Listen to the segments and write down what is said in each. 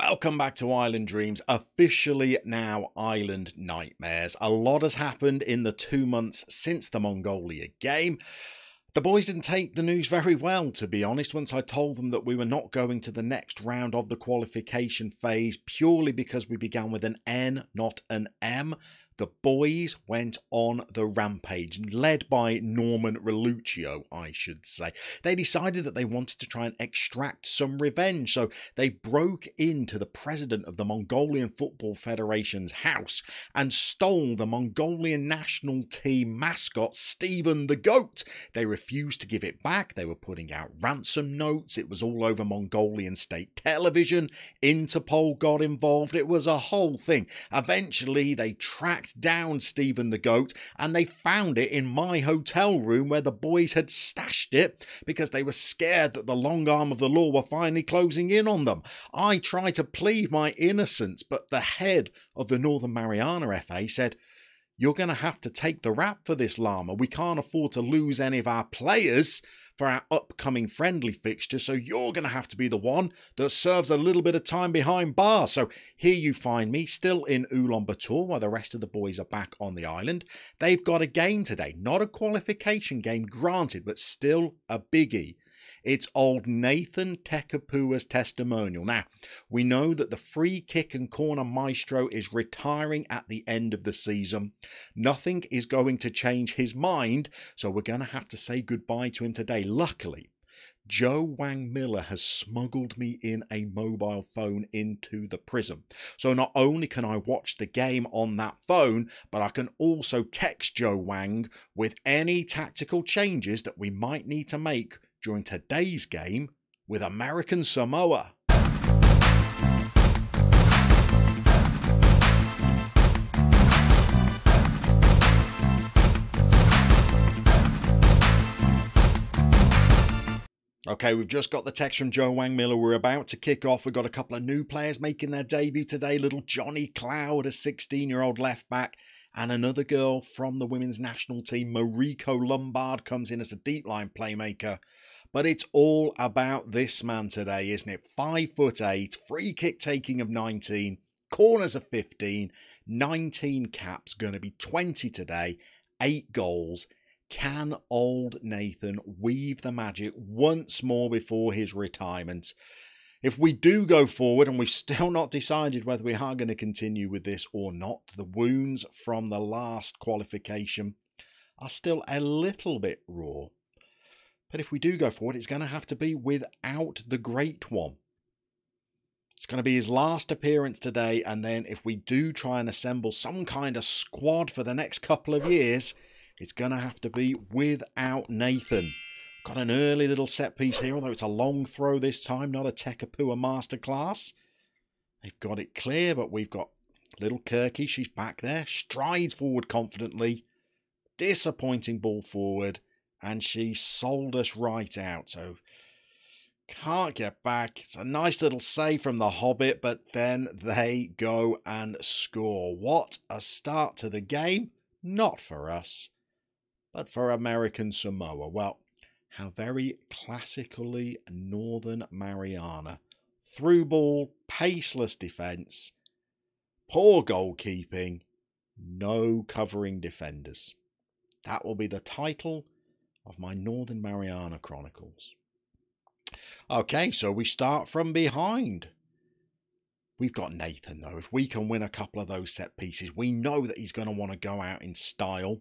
Welcome back to Island Dreams, officially now Island Nightmares. A lot has happened in the 2 months since the Mongolia game. The boys didn't take the news very well, to be honest, once I told them that we were not going to the next round of the qualification phase purely because we began with an N, not an M. The boys went on the rampage, led by Norman Reluccio, I should say. They decided that they wanted to try and extract some revenge, so they broke into the president of the Mongolian Football Federation's house and stole the Mongolian national team mascot, Stephen the Goat. They refused to give it back. They were putting out ransom notes. It was all over Mongolian state television. Interpol got involved. It was a whole thing. Eventually, they tracked down Stephen the Goat and they found it in my hotel room where the boys had stashed it because they were scared that the long arm of the law were finally closing in on them. I tried to plead my innocence, but the head of the Northern Mariana FA said, "You're going to have to take the rap for this, Llama. We can't afford to lose any of our players for our upcoming friendly fixture, so you're going to have to be the one that serves a little bit of time behind bars." So here you find me, still in Ulaanbaatar, while the rest of the boys are back on the island. They've got a game today. Not a qualification game, granted, but still a biggie. It's old Nathan Tekopua's testimonial. Now, we know that the free kick and corner maestro is retiring at the end of the season. Nothing is going to change his mind, so we're going to have to say goodbye to him today. Luckily, Joe Wang Miller has smuggled me in a mobile phone into the prison. So not only can I watch the game on that phone, but I can also text Joe Wang with any tactical changes that we might need to make during today's game with American Samoa. Okay, we've just got the text from Joe Wang Miller. We're about to kick off. We've got a couple of new players making their debut today. Little Johnny Cloud, a 16-year-old left back, and another girl from the women's national team, Mariko Lombard, comes in as a deep line playmaker. But it's all about this man today, isn't it? 5'8", free kick taking of 19, corners of 15, 19 caps, going to be 20 today, 8 goals. Can old Nathan weave the magic once more before his retirement? If we do go forward, and we've still not decided whether we are going to continue with this or not, the wounds from the last qualification are still a little bit raw. But if we do go forward, it's going to have to be without the Great One. It's going to be his last appearance today, and then if we do try and assemble some kind of squad for the next couple of years, it's going to have to be without Nathan. Got an early little set piece here, although it's a long throw this time, not a Tekopua masterclass. They've got it clear, but we've got little Kirky. She's back there, strides forward confidently. Disappointing ball forward. And she sold us right out, so can't get back. It's a nice little save from the Hobbit, but then they go and score. What a start to the game. Not for us, but for American Samoa. Well, how very classically Northern Mariana. Through ball, paceless defence, poor goalkeeping, no covering defenders. That will be the title of my Northern Mariana Chronicles. Okay, so we start from behind. We've got Nathan, though. If we can win a couple of those set pieces, we know that he's going to want to go out in style.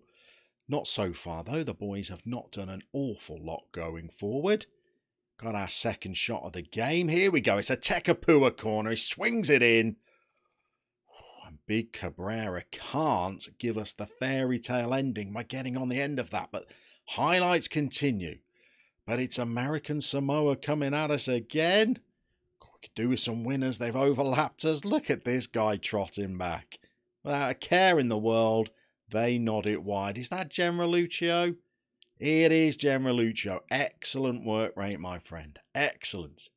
Not so far, though. The boys have not done an awful lot going forward. Got our second shot of the game. Here we go. It's a Tekopua corner. He swings it in. And Big Cabrera can't give us the fairy tale ending by getting on the end of that, but highlights continue, but it's American Samoa coming at us again. We could do with some winners. They've overlapped us. Look at this guy trotting back. Without a care in the world, they nod it wide. Is that Jem Reluccio? It is Jem Reluccio. Excellent work rate, my friend. Excellent.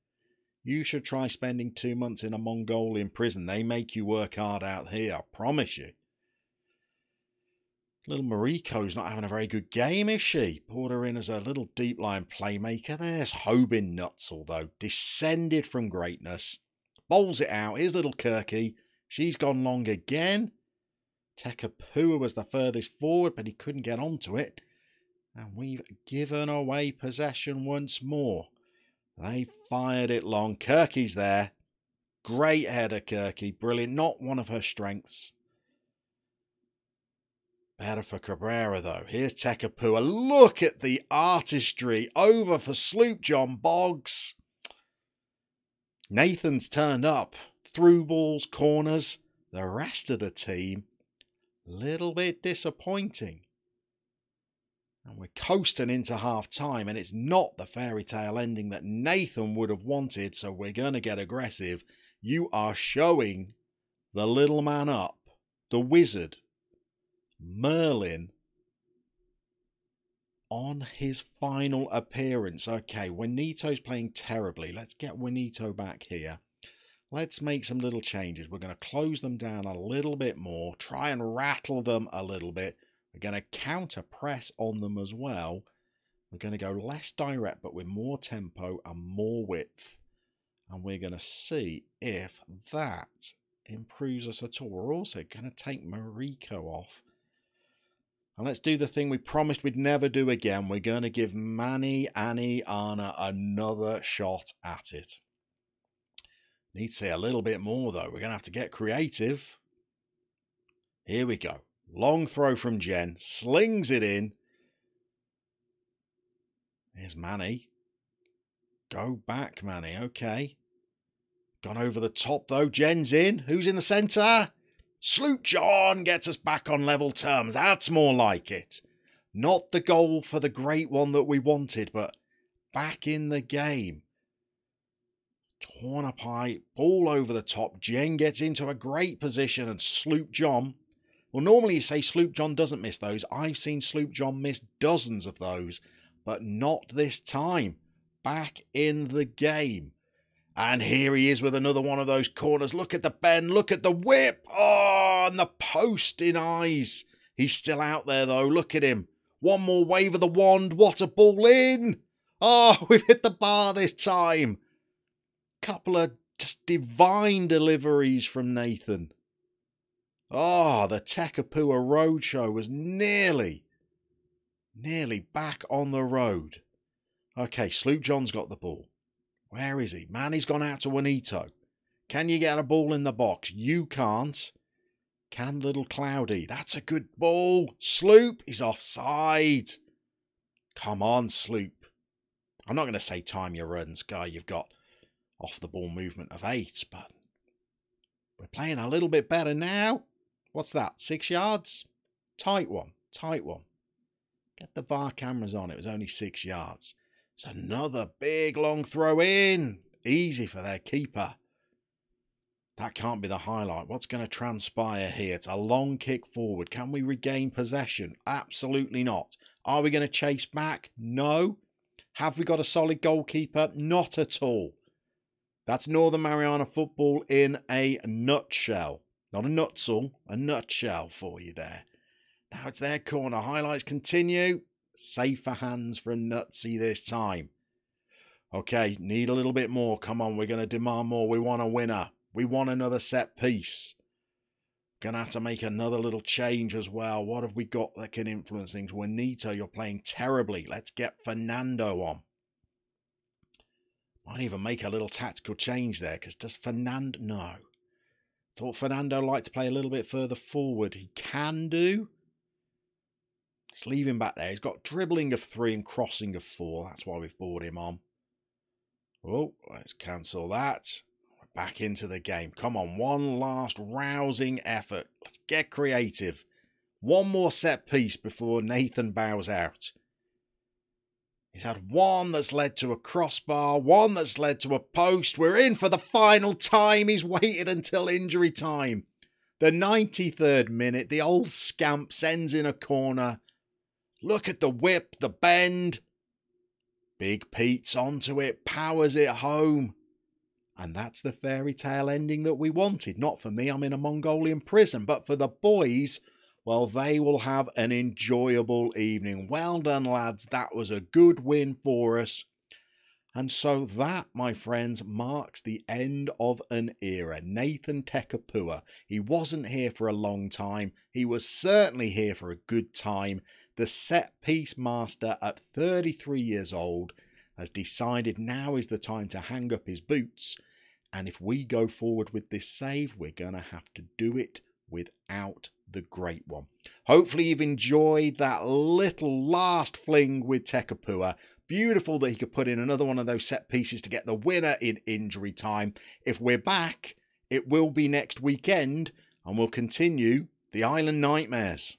You should try spending 2 months in a Mongolian prison. They make you work hard out here, I promise you. Little Mariko's not having a very good game, is she? Poured her in as a little deep line playmaker. There's Hobin Nutzel, though. Descended from greatness. bowls it out. Here's little Kirky. She's gone long again. Tekopua was the furthest forward, but he couldn't get onto it. And we've given away possession once more. They fired it long. Kirky's there. Great header, Kirky. Brilliant. Not one of her strengths. Better for Cabrera, though. Here's Tekopua. Look at the artistry. Over for Sloop John Boggs. Nathan's turned up. Through balls, corners. The rest of the team, little bit disappointing. And we're coasting into half-time, and it's not the fairy tale ending that Nathan would have wanted, so we're going to get aggressive. You are showing the little man up, the wizard, Merlin, on his final appearance. Okay, Juanito's playing terribly. Let's get Juanito back here. Let's make some little changes. We're going to close them down a little bit more, try and rattle them a little bit. We're going to counter press on them as well. We're going to go less direct, but with more tempo and more width. And we're going to see if that improves us at all. We're also going to take Mariko off. And let's do the thing we promised we'd never do again. We're going to give Manny, Annie, Anna another shot at it. Need to see a little bit more, though. We're going to have to get creative. Here we go. Long throw from Jen. Slings it in. Here's Manny. Go back, Manny. Okay. Gone over the top, though. Jen's in. Who's in the centre? Sloop John gets us back on level terms. That's more like it. Not the goal for the great one that we wanted, but back in the game. Torn apart, ball over the top. Jen gets into a great position and Sloop John. Well, normally you say Sloop John doesn't miss those. I've seen Sloop John miss dozens of those, but not this time. Back in the game. And here he is with another one of those corners. Look at the bend. Look at the whip. Oh, and the post in eyes. He's still out there, though. Look at him. One more wave of the wand. What a ball in. Oh, we've hit the bar this time. Couple of just divine deliveries from Nathan. Oh, the Tekopua Roadshow was nearly back on the road. Okay, Sloop John's got the ball. Where is he? Manny's gone out to Juanito. Can you get a ball in the box? You can't. Can little Cloudy? That's a good ball. Sloop is offside. Come on, Sloop. I'm not going to say time your runs, guy. You've got off the ball movement of 8, but we're playing a little bit better now. What's that? 6 yards? Tight one. Tight one. Get the VAR cameras on. It was only 6 yards. It's another big long throw in. Easy for their keeper. That can't be the highlight. What's going to transpire here? It's a long kick forward. Can we regain possession? Absolutely not. Are we going to chase back? No. Have we got a solid goalkeeper? Not at all. That's Northern Mariana football in a nutshell. Not a nutshell, a nutshell for you there. Now it's their corner. Highlights continue. Safer hands from Nutsy this time. Okay, need a little bit more. Come on, we're going to demand more. We want a winner. We want another set piece. Going to have to make another little change as well. What have we got that can influence things? Juanito, you're playing terribly. Let's get Fernando on. Might even make a little tactical change there, because does Fernando... No. Thought Fernando liked to play a little bit further forward. He can do. Let's leave him back there. He's got dribbling of 3 and crossing of 4. That's why we've brought him on. Oh, let's cancel that. We're back into the game. Come on, one last rousing effort. Let's get creative. One more set piece before Nathan bows out. He's had one that's led to a crossbar, one that's led to a post. We're in for the final time. He's waited until injury time. The 93rd minute, the old scamp sends in a corner. Look at the whip, the bend. Big Pete's onto it, powers it home. And that's the fairy tale ending that we wanted. Not for me, I'm in a Mongolian prison, but for the boys, well, they will have an enjoyable evening. Well done, lads. That was a good win for us. And so that, my friends, marks the end of an era. Nathan Tekopua. He wasn't here for a long time. He was certainly here for a good time. The set-piece master at 33 years old has decided now is the time to hang up his boots. And if we go forward with this save, we're going to have to do it without the Great One. Hopefully you've enjoyed that little last fling with Tekopua. Beautiful that he could put in another one of those set pieces to get the winner in injury time. If we're back, it will be next weekend, and we'll continue the Island Nightmares.